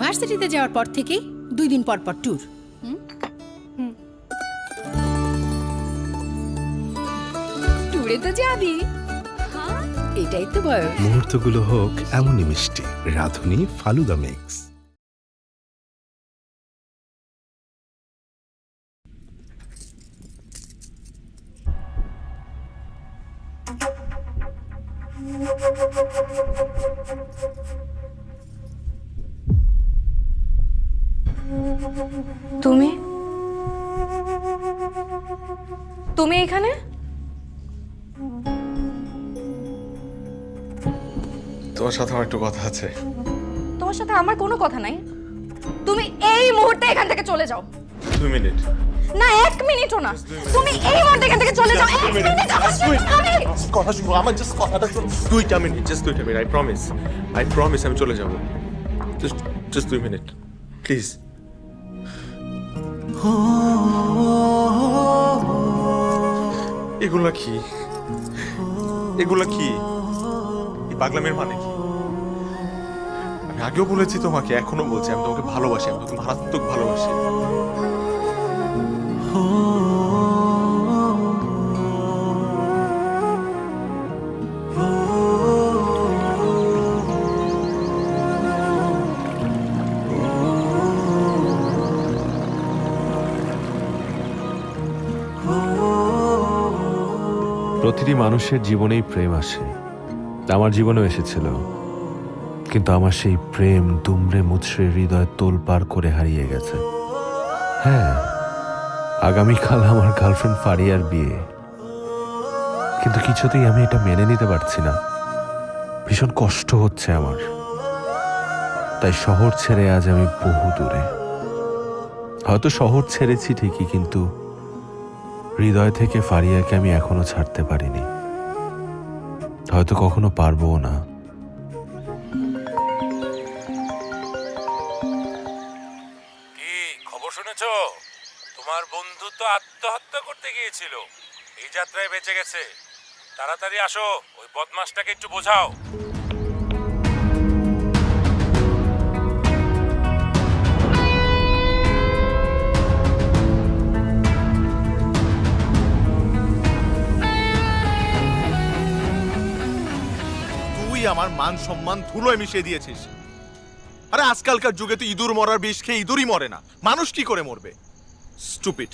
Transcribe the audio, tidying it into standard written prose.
ভার্সিটিতে যাওয়ার পর থেকেই 2 দিন পর পর ট্যুর। ট্যুরে তো যাবি, এটাই তো বয়স। মুহূর্তগুলো হোক এমনই মিষ্টি। রাঁধুনি ফালুদা মিক্স। তুমি তুমি এখানে? তোমার সাথে আমার একটু কথা আছে। তোমার সাথে আমার কোনো কথা নাই। তুমি এই মুহূর্তে এখান থেকে চলে যাও। 2 মিনিট। না 1 মিনিটও না, তুমি এই মুহূর্তে এখান থেকে চলে যাও। 1 মিনিট কথা শুনো, আমার জাস্ট কথাটা শুনো। 2টা মিনিট, জাস্ট 2টা মিনিট। আই প্রমিস আমি চলে যাব। Just 2 minute please. এগুলা কি? এই পাগলামের মানে কি? আমি আগেও বলেছি তোমাকে, এখনো বলছি, আমি তোমাকে ভালোবাসি, আমি তোমাকে মারাত্মক ভালোবাসি। প্রতিটি মানুষের জীবনেই প্রেম আসে, আমার জীবনেও এসেছিল, কিন্তু আমার সেই প্রেম দুমড়ে মুচড়ে হৃদয় তোলপাড় করে হারিয়ে গেছে। হ্যাঁ, আগামীকাল আমার গার্লফ্রেন্ড ফারিয়ার বিয়ে, কিন্তু কিছুতেই আমি এটা মেনে নিতে পারছি না। ভীষণ কষ্ট হচ্ছে আমার, তাই শহর ছেড়ে আজ আমি বহু দূরে। হয়তো শহর ছেড়েছি ঠিকই, কিন্তু হৃদয় থেকে ফারিয়াকে আমি এখনো ছাড়তে পারিনি, হয়তো কখনো পারবও না। কি খবর শুনেছো? তোমার বন্ধু তো আত্মহত্যা করতে গিয়েছিল, এই যাত্রায় বেঁচে গেছে। তাড়াতাড়ি আসো, ওই বদমাশটাকে একটু বোঝাও। তুই আমার মান সম্মান ধুলোয় মিশিয়ে দিয়েছিস। আরে আজকালকার যুগে তো ইঁদুর মরার বিষ খেয়ে ইঁদুরই মরে না, মানুষ কি করে মরবে? স্টুপিড।